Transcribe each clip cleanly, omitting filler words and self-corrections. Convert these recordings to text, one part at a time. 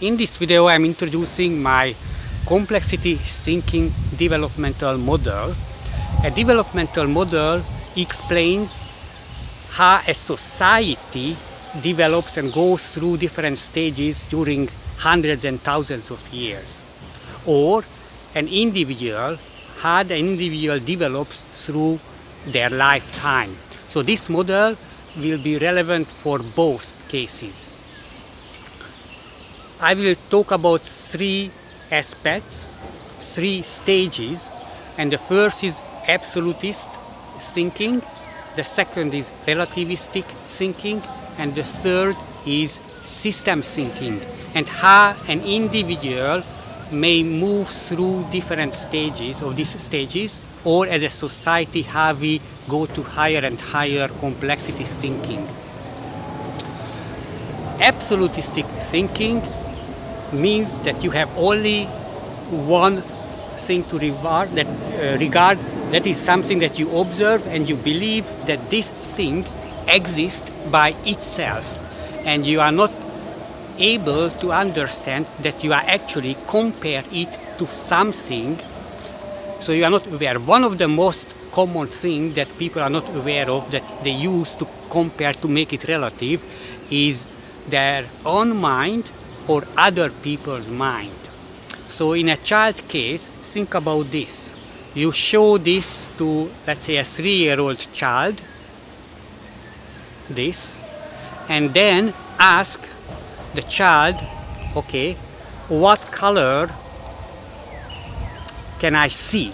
In this video I'm introducing my complexity thinking developmental model. A developmental model explains how a society develops and goes through different stages during hundreds and thousands of years, or an individual, how the individual develops through their lifetime. So this model will be relevant for both cases. I will talk about three aspects, three stages, and the first is absolutist thinking, the second is relativistic thinking, and the third is system thinking, and how an individual may move through different stages of these stages, or as a society how we go to higher and higher complexity thinking. Absolutistic thinking means that you have only one thing to regard, that is something that you observe and you believe that this thing exists by itself, and you are not able to understand that you are actually compare it to something. So you are not aware. One of the most common things that people are not aware of that they use to compare, to make it relative, is their own mind or other people's mind. So in a child case, think about this. You show this to, let's say, a 3-year-old child, this, and then ask the child, okay, what color can I see?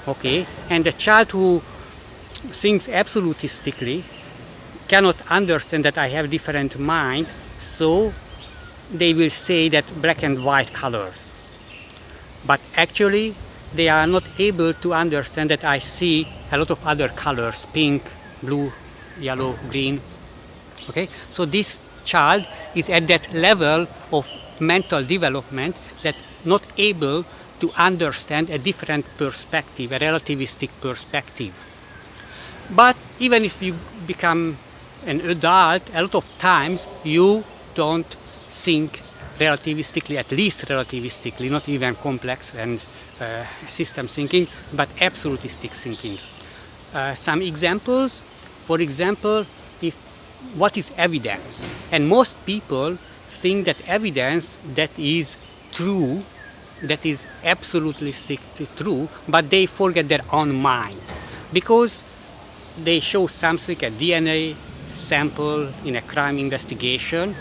Okay, and the child who thinks absolutistically cannot understand that I have different mind, so they will say that black and white colors. But actually, they are not able to understand that I see a lot of other colors, pink, blue, yellow, green. Okay, so this child is at that level of mental development that not able to understand a different perspective, a relativistic perspective. But even if you become an adult, a lot of times you don't think relativistically, at least relativistically, not even complex and system thinking, but absolutistic thinking. Some examples, for example, what is evidence? And most people think that evidence that is true, that is absolutely true, but they forget their own mind, because they show something, a DNA sample in a crime investigation,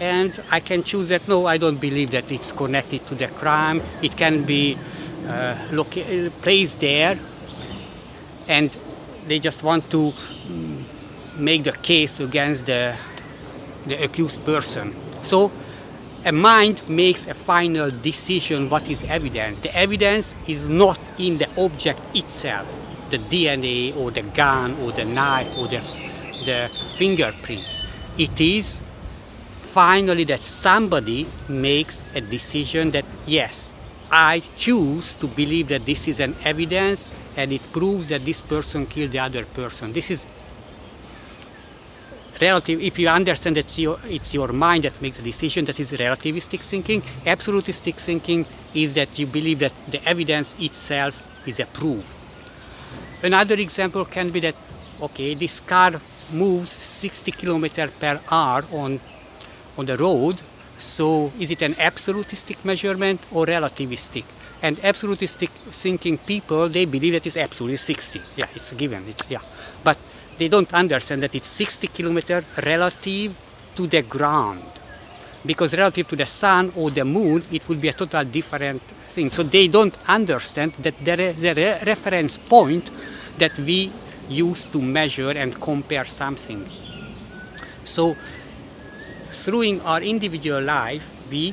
and I can choose that, no, I don't believe that it's connected to the crime. It can be placed there, and they just want to make the case against the accused person. So a mind makes a final decision what is evidence. The evidence is not in the object itself, the DNA or the gun or the knife or the fingerprint. It is finally that somebody makes a decision that, yes, I choose to believe that this is an evidence and it proves that this person killed the other person. This is relative. If you understand that it's your mind that makes a decision, that is relativistic thinking. Absolutistic thinking is that you believe that the evidence itself is a proof. Another example can be that, okay, this car moves 60 km per hour on the road, so is it an absolutistic measurement or relativistic? And absolutistic thinking people, they believe that it's absolutely 60. Yeah, it's a given. But they don't understand that it's 60 kilometers relative to the ground, because relative to the sun or the moon, it would be a total different thing. So they don't understand that there is a reference point that we use to measure and compare something. So through our individual life, we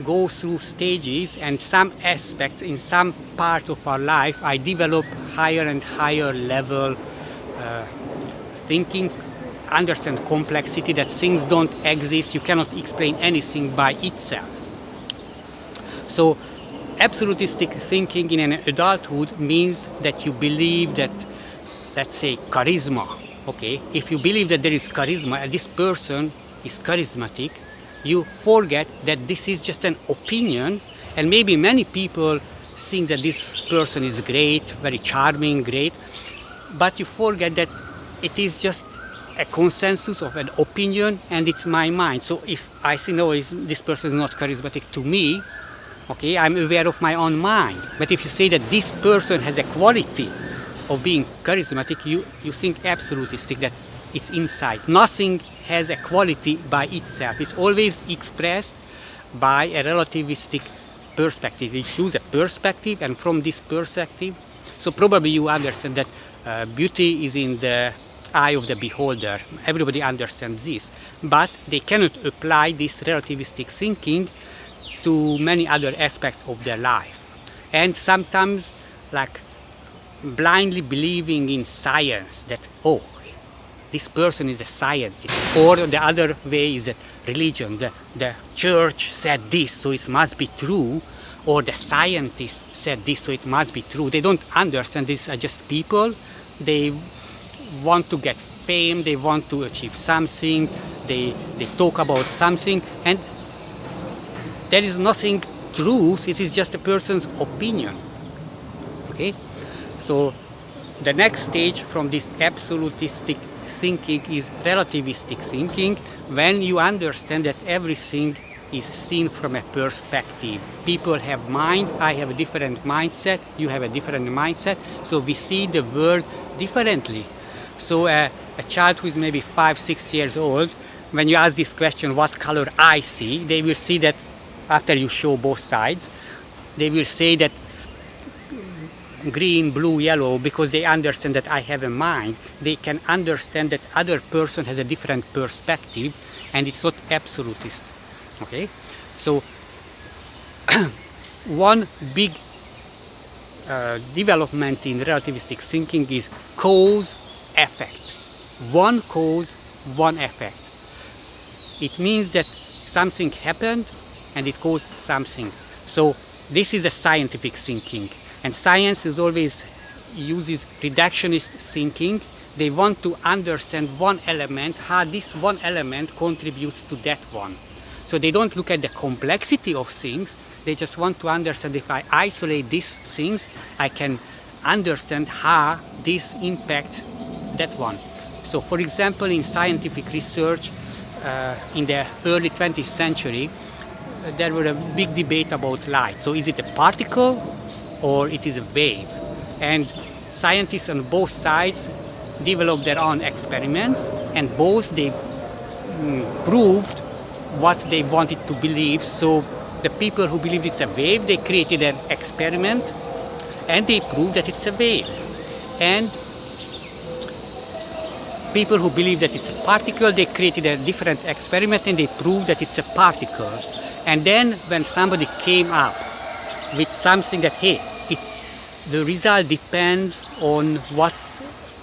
go through stages, and some aspects in some part of our life, I develop higher and higher level thinking, understand complexity, that things don't exist, you cannot explain anything by itself. So absolutistic thinking in an adulthood means that you believe that, let's say, charisma. Okay, if you believe that there is charisma, and this person is charismatic, you forget that this is just an opinion, and maybe many people think that this person is great, very charming, great, but you forget that it is just a consensus of an opinion, and it's my mind. So if I say, no, this person is not charismatic to me, okay, I'm aware of my own mind. But if you say that this person has a quality of being charismatic, you think absolutistic, that it's inside. Nothing has a quality by itself. It's always expressed by a relativistic perspective. You choose a perspective, and from this perspective, so probably you understand that beauty is in the eye of the beholder. Everybody understands this, but they cannot apply this relativistic thinking to many other aspects of their life. And sometimes, like, blindly believing in science, that, oh, this person is a scientist. Or the other way is that religion, the church said this, so it must be true. Or the scientist said this, so it must be true. They don't understand these are just people. They want to get fame, they want to achieve something, they talk about something, and there is nothing truth, it is just a person's opinion. Okay? So the next stage from this absolutistic thinking is relativistic thinking, when you understand that everything is seen from a perspective. People have mind, I have a different mindset, you have a different mindset, so we see the world differently. So a child who is maybe 5-6 years old, when you ask this question, what color I see, they will see that after you show both sides, they will say that green, blue, yellow, because they understand that I have a mind. They can understand that other person has a different perspective, and it's not absolutist. Okay, so one big development in relativistic thinking is cause-effect. One cause, one effect. It means that something happened and it caused something. So this is a scientific thinking, and science is always uses reductionist thinking. They want to understand one element, how this one element contributes to that one. So they don't look at the complexity of things, they just want to understand, if I isolate these things, I can understand how this impacts that one. So for example, in scientific research, in the early 20th century, there were a big debate about light. So is it a particle or it is a wave? And scientists on both sides developed their own experiments, and both they proved what they wanted to believe. So the people who believed it's a wave, they created an experiment and they proved that it's a wave. And people who believe that it's a particle, they created a different experiment and they proved that it's a particle. And then when somebody came up with something that, hey, the result depends on what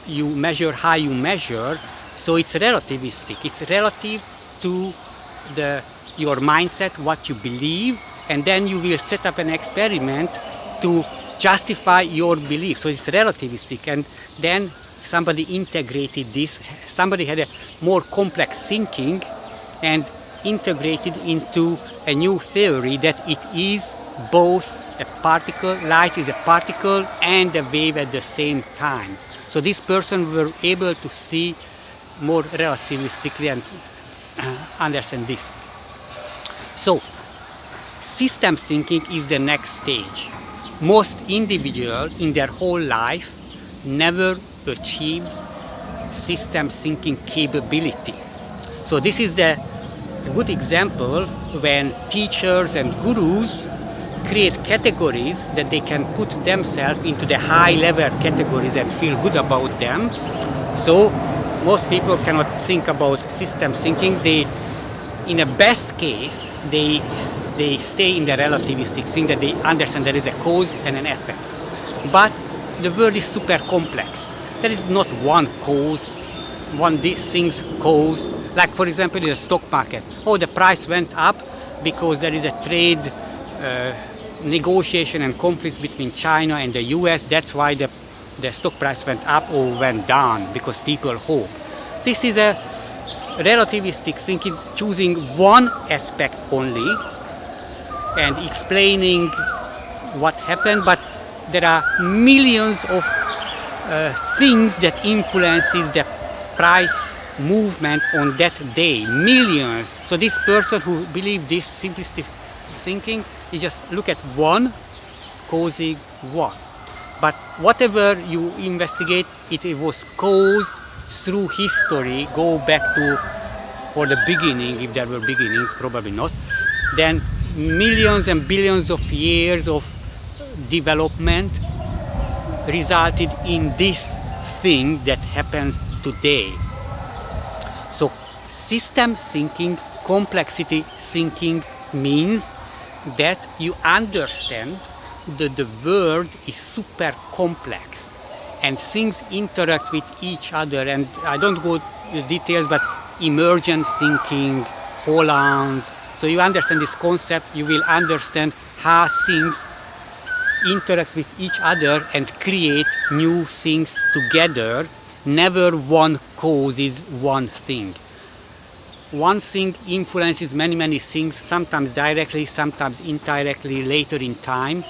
you measure, how you measure, so it's relativistic. It's relative to your mindset, what you believe, and then you will set up an experiment to justify your belief. So it's relativistic, and then somebody integrated this. Somebody had a more complex thinking and integrated into a new theory that it is both a particle, light is a particle and a wave at the same time. So this person were able to see more relativistically and understand this. So system thinking is the next stage. Most individuals in their whole life never achieve system thinking capability. So this is a good example when teachers and gurus create categories that they can put themselves into the high level categories and feel good about them. So most people cannot think about system thinking. They, in a best case, they stay in the relativistic thing, that they understand there is a cause and an effect. But the world is super complex. There is not one cause, one thing's caused. Like for example in the stock market, oh, the price went up because there is a trade negotiation and conflicts between China and the US. That's why the stock price went up or went down, because people hope. This is a relativistic thinking, choosing one aspect only and explaining what happened, but there are millions of things that influences the price movement on that day, millions. So this person who believes this simplistic thinking, he just look at one causing one. But whatever you investigate, it was caused through history, go back to for the beginning, if there were beginnings, probably not, then millions and billions of years of development resulted in this thing that happens today. So system thinking, complexity thinking means that you understand that the world is super complex and things interact with each other, and I don't go into details, but emergence thinking, holons. So you understand this concept, you will understand how things interact with each other and create new things together. Never one causes one thing. One thing influences many things, sometimes directly, sometimes indirectly, later in time.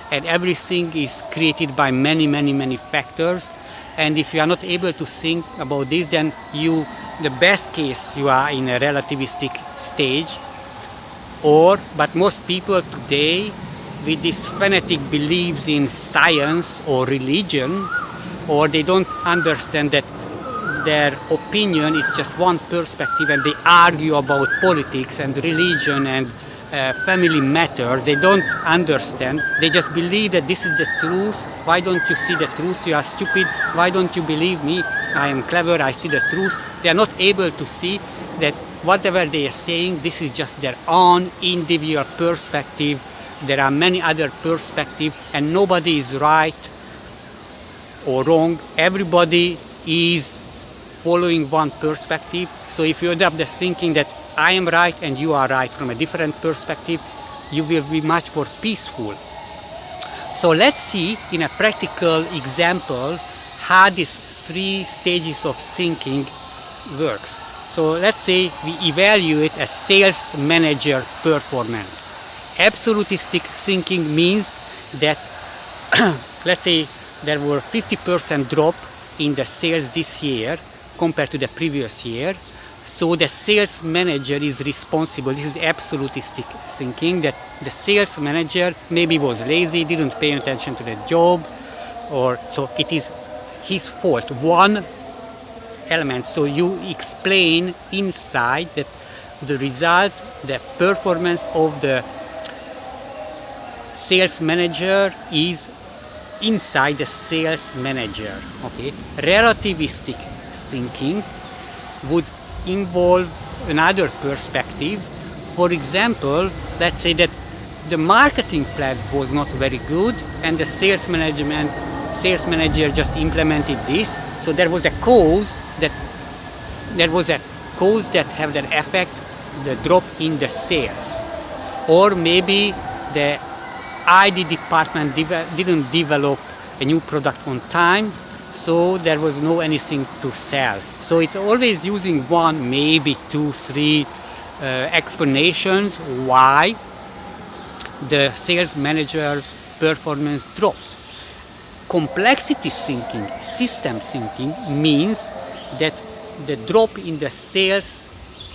And everything is created by many factors. And if you are not able to think about this, then the best case, you are in a relativistic stage. But most people today, with this fanatic beliefs in science or religion, or they don't understand that their opinion is just one perspective, and they argue about politics and religion and family matters. They don't understand. They just believe that this is the truth. Why don't you see the truth? You are stupid. Why don't you believe me? I am clever. I see the truth. They are not able to see that whatever they are saying, this is just their own individual perspective. There are many other perspectives, and nobody is right or wrong. Everybody is following one perspective. So if you adopt the thinking that I am right and you are right from a different perspective, you will be much more peaceful. So let's see in a practical example how these three stages of thinking works. So let's say we evaluate a sales manager performance. Absolutistic thinking means that let's say there were 50% drop in the sales this year compared to the previous year. So the sales manager is responsible. This is absolutistic thinking, that the sales manager maybe was lazy, didn't pay attention to the job, or so it is his fault. One element. So you explain inside that the result, the performance of the sales manager is inside the sales manager. Okay, relativistic thinking would involve another perspective. For example, let's say that the marketing plan was not very good and the sales manager just implemented this. So there was a cause that had an effect, the drop in the sales. Or maybe the ID department didn't develop a new product on time, so there was no anything to sell. So it's always using one, maybe two, three explanations why the sales manager's performance dropped. Complexity thinking, system thinking, means that the drop in the sales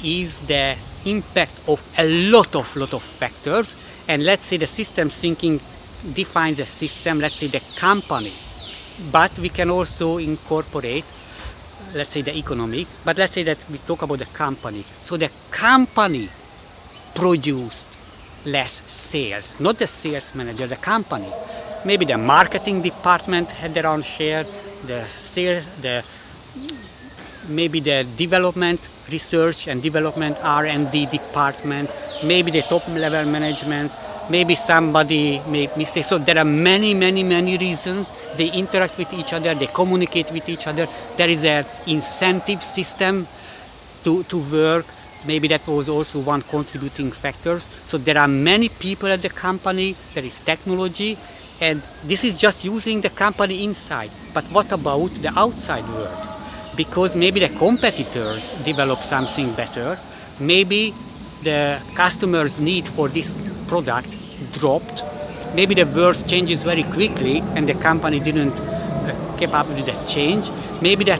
is the impact of a lot of factors. And let's say the system thinking defines a system, let's say the company. But we can also incorporate, let's say the economic, but let's say that we talk about the company. So the company produced less sales, not the sales manager, the company. Maybe the marketing department had their own share, the sales, maybe the development, research and development, R&D department, maybe the top level management, maybe somebody made mistakes. So there are many reasons. They interact with each other, they communicate with each other. There is an incentive system to work. Maybe that was also one contributing factor. So there are many people at the company, there is technology, and this is just using the company inside. But what about the outside world? because maybe the competitors develop something better, maybe the customer's need for this product dropped, maybe the world changes very quickly and the company didn't keep up with that change, maybe the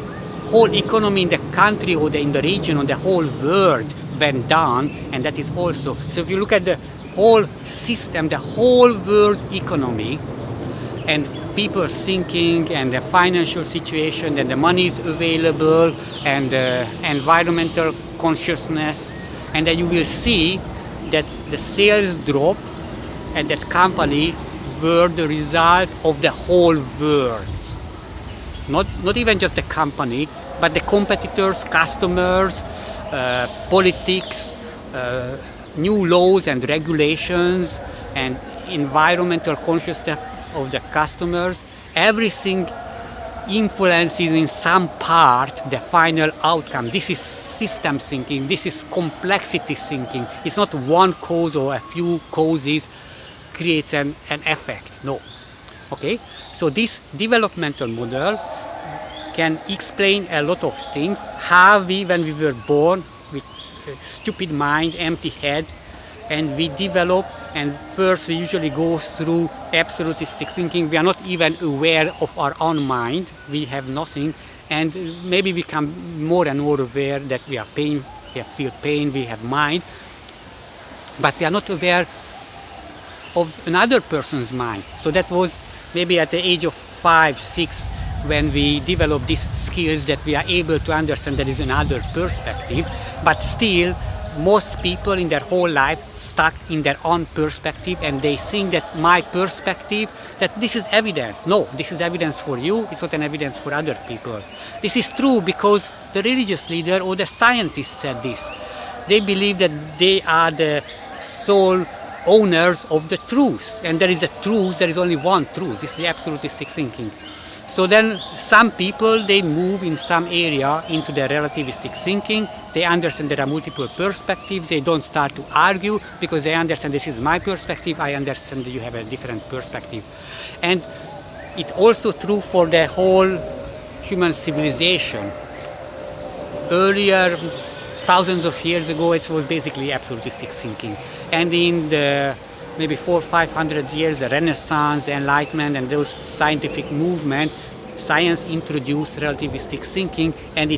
whole economy in the country or in the region or the whole world went down, and that is also. So if you look at the whole system, the whole world economy, and people thinking, and the financial situation, and the money is available, and the environmental consciousness, and then you will see that the sales drop, and that company were the result of the whole world. Not even just the company, but the competitors, customers, politics, new laws and regulations, and environmental consciousness of the customers. Everything influences in some part the final outcome. This is system thinking, this is complexity thinking. It's not one cause or a few causes creates an effect, no. Okay, so this developmental model can explain a lot of things. How we, when we were born with a stupid mind, empty head, and we develop, and first we usually go through absolutistic thinking. We are not even aware of our own mind. We have nothing, and maybe we become more and more aware that we are pain, we feel pain, we have mind, but we are not aware of another person's mind. So that was maybe at the age of 5, 6, when we develop these skills, that we are able to understand there is another perspective. But still, most people in their whole life stuck in their own perspective, and they think that my perspective, that this is evidence. No, this is evidence for you, it's not an evidence for other people. This is true because the religious leader or the scientist said this. They believe that they are the sole owners of the truth, and there is a truth, there is only one truth. This is the absolutistic thinking. So then some people, they move in some area into the relativistic thinking. They understand there are multiple perspectives. They don't start to argue because they understand this is my perspective, I understand that you have a different perspective. And it's also true for the whole human civilization. Earlier, thousands of years ago, it was basically absolutistic thinking. And in the maybe 400 or 500 years, the Renaissance, the Enlightenment, and those scientific movement, science introduced relativistic thinking, and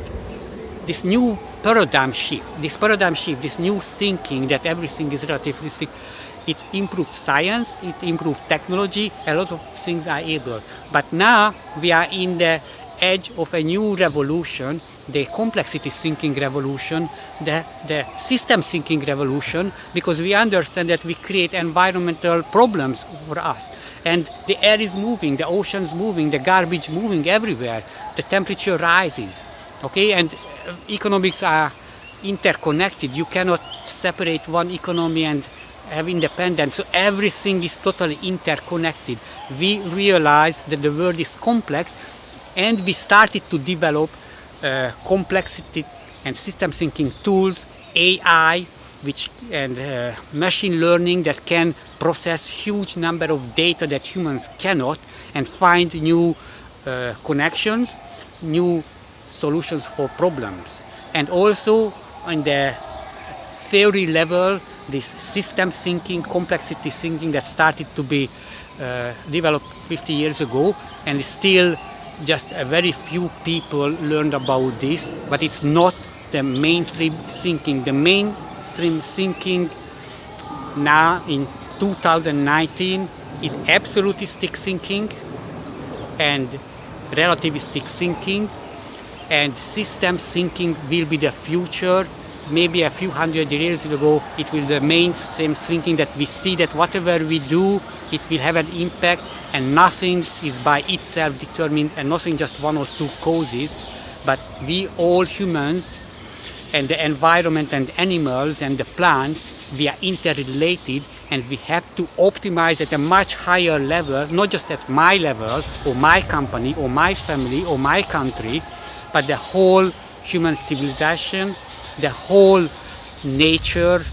this new paradigm shift, this new thinking that everything is relativistic, it improved science, it improved technology, a lot of things are able. But now we are in the edge of a new revolution, the complexity thinking revolution, the system thinking revolution, because we understand that we create environmental problems for us. And the air is moving, the ocean's moving, the garbage moving everywhere, the temperature rises, okay? And economics are interconnected. You cannot separate one economy and have independence. So everything is totally interconnected. We realize that the world is complex, and we started to develop complexity and system thinking tools, AI, and machine learning that can process huge number of data that humans cannot, and find new connections, new solutions for problems. And also on the theory level, this system thinking, complexity thinking that started to be developed 50 years ago, and still just a very few people learned about this, but it's not the mainstream thinking. The mainstream thinking now in 2019 is absolutistic thinking and relativistic thinking, and system thinking will be the future. Maybe a few hundred years ago, it will be the mainstream thinking that we see that whatever we do, it will have an impact, and nothing is by itself determined, and nothing just one or two causes, but we all humans and the environment and animals and the plants, we are interrelated, and we have to optimize at a much higher level, not just at my level or my company or my family or my country, but the whole human civilization, the whole nature,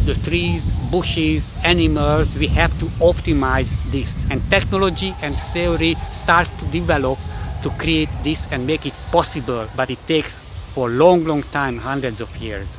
the trees, bushes, animals. We have to optimize this. And technology and theory starts to develop to create this and make it possible, but it takes for long time, hundreds of years.